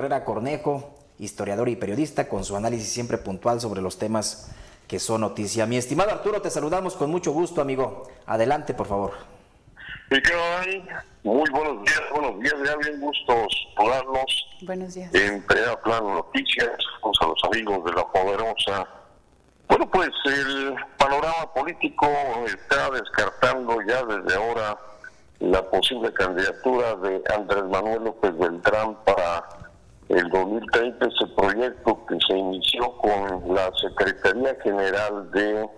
Herrera Cornejo, historiador y periodista, con su análisis siempre puntual sobre los temas que son noticia. Mi estimado Arturo, te saludamos con mucho gusto, amigo. Adelante, por favor. ¿Y qué hay? Muy buenos días, ya bien gustos saludarlos. Buenos días. En primera plano noticias, vamos a los amigos de La Poderosa. Bueno, pues el panorama político está descartando ya desde ahora la posible candidatura de Andrés Manuel López Beltrán para el 2030, ese proyecto que se inició con la Secretaría General de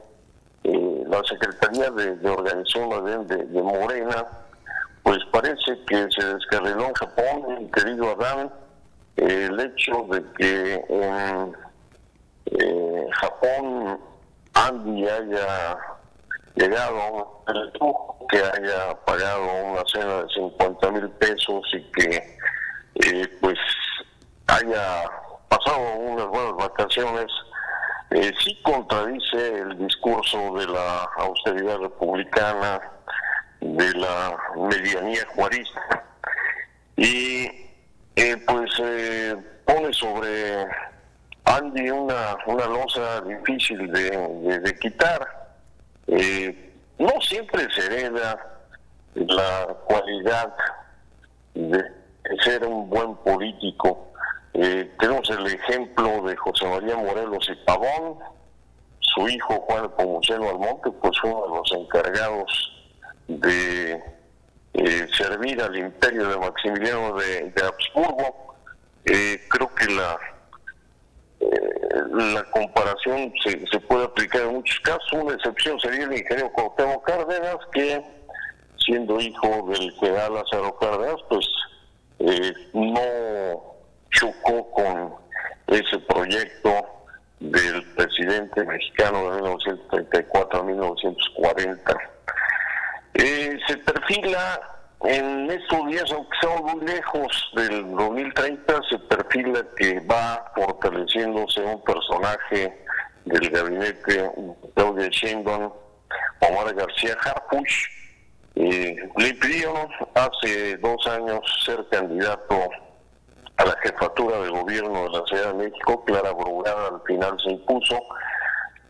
la Secretaría de Organización de Morena. Pues parece que se descarriló en Japón, mi querido Adán, el hecho de que en Japón Andy haya llegado el lujo, que haya pagado una cena de 50,000 pesos y que pues haya pasado unas buenas vacaciones. Sí contradice el discurso de la austeridad republicana, de la medianía juarista, y pone sobre Andy una losa difícil de quitar. No siempre se hereda la cualidad de ser un buen político. Tenemos el ejemplo de José María Morelos y Pavón. Su hijo Juan Nepomuceno Almonte pues fue uno de los encargados de servir al imperio de Maximiliano de Habsburgo. Creo que la comparación se puede aplicar en muchos casos. Una excepción sería el ingeniero Cuauhtémoc Cárdenas, que siendo hijo del general Lázaro Cárdenas, pues no chocó con ese proyecto del presidente mexicano de 1934 a 1940. Se perfila en estos días, aunque estamos muy lejos del 2030, se perfila que va fortaleciéndose un personaje del gabinete de Claudia Sheinbaum, Omar García Harfuch. Le pidieron hace 2 años ser candidato a la jefatura de gobierno de la Ciudad de México. Clara Brugada al final se impuso,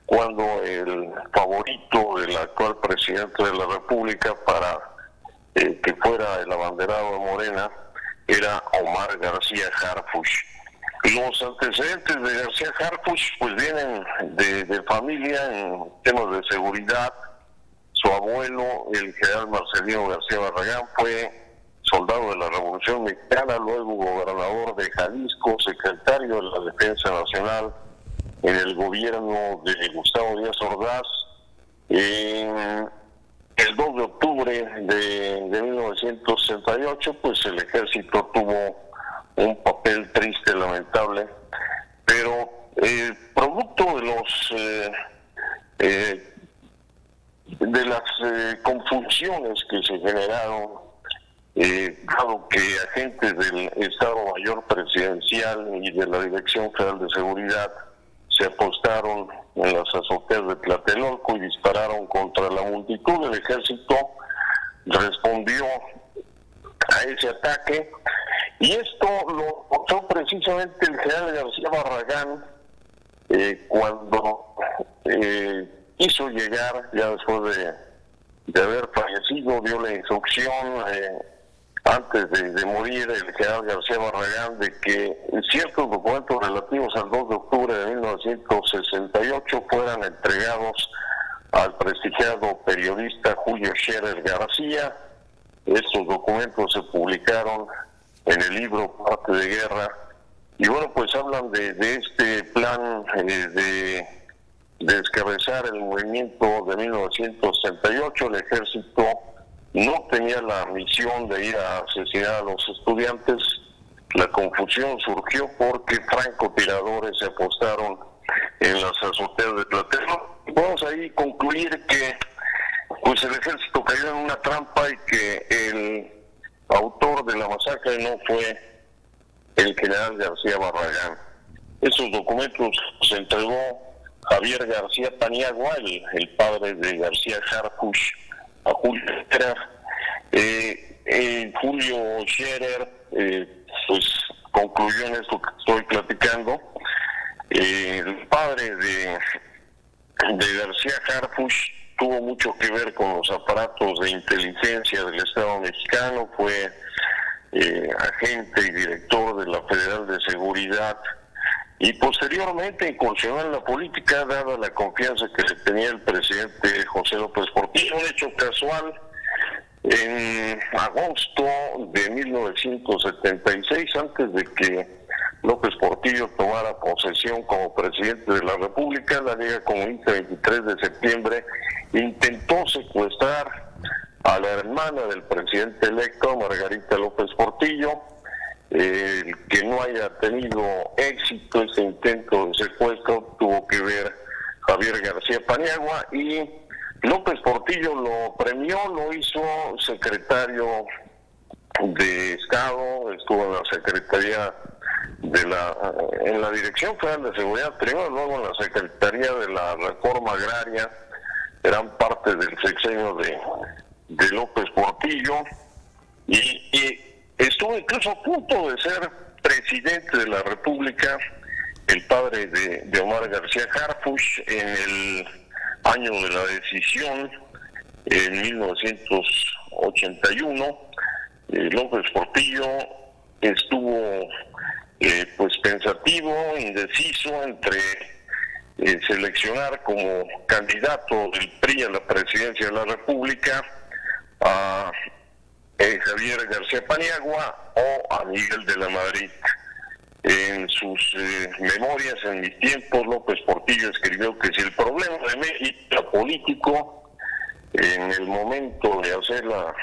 cuando el favorito del actual presidente de la República para que fuera el abanderado de Morena era Omar García Harfuch. Los antecedentes de García Harfuch pues vienen de familia en temas de seguridad. Su abuelo, el general Marcelino García Barragán, fue soldado de la Revolución Mexicana, luego gobernador de Jalisco, secretario de la Defensa Nacional en el gobierno de Gustavo Díaz Ordaz. El 2 de octubre de 1968, pues el ejército tuvo un papel triste, lamentable, pero producto de las confusiones que se generaron, dado que agentes del Estado Mayor Presidencial y de la Dirección Federal de Seguridad se apostaron en las azoteas de Tlatelolco y dispararon contra la multitud. El ejército respondió a ese ataque, y esto lo notó precisamente el general García Barragán cuando quiso llegar, ya después de haber fallecido, dio la instrucción antes de morir el general García Barragán de que ciertos documentos relativos al 2 de octubre de 1968 fueran entregados al prestigiado periodista Julio Scherer García. Estos documentos se publicaron en el libro Parte de Guerra, y bueno, pues hablan de este plan de descabezar el movimiento de 1968. El ejército no tenía la misión de ir a asesinar a los estudiantes. La confusión surgió porque francotiradores se apostaron en las azoteas de Tlatelolco. Podemos ahí concluir que pues el ejército cayó en una trampa y que el autor de la masacre no fue el general García Barragán. Esos documentos se entregó Javier García Paniagua, el padre de García Harfuch, a Julio Scherer. Julio Scherer pues concluyó en esto que estoy platicando. El padre de García Harfuch tuvo mucho que ver con los aparatos de inteligencia del Estado mexicano, fue agente y director de la Federal de Seguridad, y posteriormente incursionó en la política dada la confianza que le tenía el presidente José López Portillo. Un hecho casual: en agosto de 1976, antes de que López Portillo tomara posesión como presidente de la República, la Liga Comunista 23 de septiembre intentó secuestrar a la hermana del presidente electo, Margarita López Portillo. Que no haya tenido éxito este intento de secuestro tuvo que ver Javier García Paniagua, y López Portillo lo premió, lo hizo secretario de Estado, estuvo en la Secretaría en la Dirección Federal de Seguridad primero, luego en la Secretaría de la Reforma Agraria, eran parte del sexenio de López Portillo, y estuvo incluso a punto de ser presidente de la República, el padre de Omar García Harfuch, en el año de la decisión, en 1981. López Portillo estuvo pues pensativo, indeciso entre seleccionar como candidato del PRI a la presidencia de la República a Javier García Paniagua o a Miguel de la Madrid. En sus memorias, en mis tiempos, López Portillo escribió que si el problema de México era político, en el momento de hacer la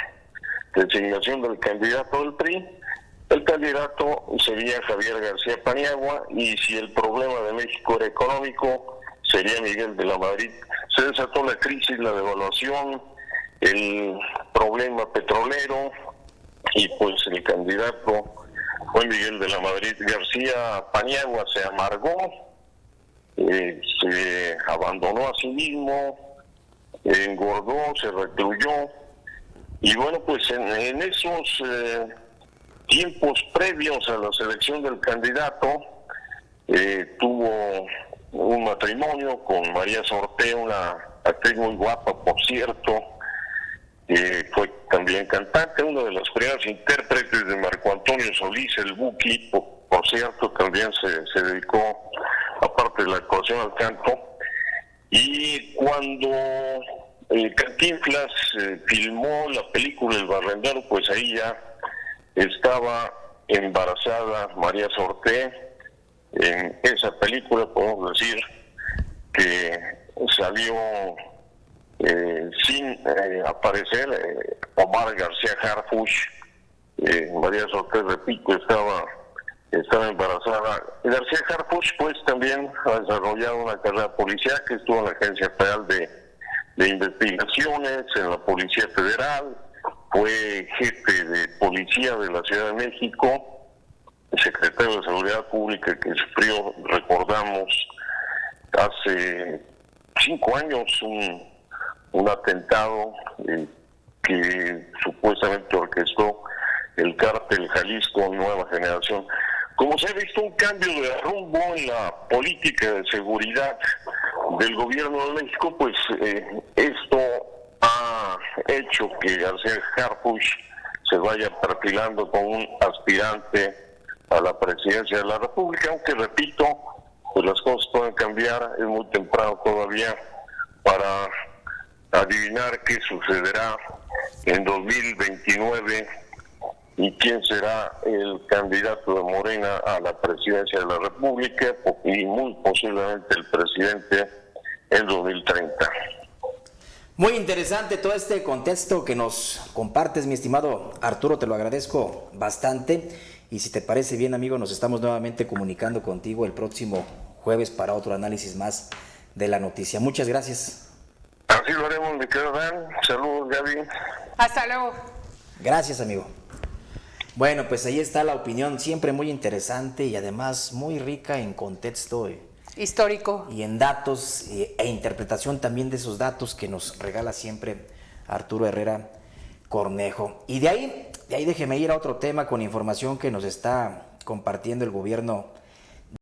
designación del candidato del PRI, el candidato sería Javier García Paniagua, y si el problema de México era económico, sería Miguel de la Madrid. Se desató la crisis, la devaluación, el problema petrolero, y pues el candidato fue Miguel de la Madrid. García Paniagua se amargó, se abandonó a sí mismo, engordó, se recluyó, y bueno, pues en esos tiempos previos a la selección del candidato, tuvo un matrimonio con María Sorté, una actriz muy guapa, por cierto. Fue también cantante, una de las primeras intérpretes de Marco Antonio Solís, el Buki, por cierto, también se dedicó, aparte de la actuación, al canto. Y cuando Cantinflas filmó la película El Barrendero, pues ahí ya estaba embarazada María Sorté. En esa película podemos decir que salió sin aparecer Omar García Harfuch. María Sorté, repito, estaba embarazada. García Harfuch pues también ha desarrollado una carrera policial, que estuvo en la Agencia Federal de Investigaciones, en la Policía Federal, fue jefe de policía de la Ciudad de México, secretario de Seguridad Pública, que sufrió, recordamos, hace 5 años un atentado que supuestamente orquestó el cártel Jalisco Nueva Generación. Como se ha visto un cambio de rumbo en la política de seguridad del gobierno de México, pues esto ha hecho que García Harfuch se vaya perfilando como un aspirante a la presidencia de la República, aunque repito, pues las cosas pueden cambiar, es muy temprano todavía para adivinar qué sucederá en 2029 y quién será el candidato de Morena a la presidencia de la República, y muy posiblemente el presidente en 2030. Muy interesante todo este contexto que nos compartes, mi estimado Arturo, te lo agradezco bastante. Y si te parece bien, amigo, nos estamos nuevamente comunicando contigo el próximo jueves para otro análisis más de la noticia. Muchas gracias. Así lo haremos, mi querido Dan. Saludos, Gaby. Hasta luego. Gracias, amigo. Bueno, pues ahí está la opinión, siempre muy interesante y además muy rica en contexto histórico y en datos e interpretación también de esos datos que nos regala siempre Arturo Herrera Cornejo. Y de ahí déjeme ir a otro tema con información que nos está compartiendo el gobierno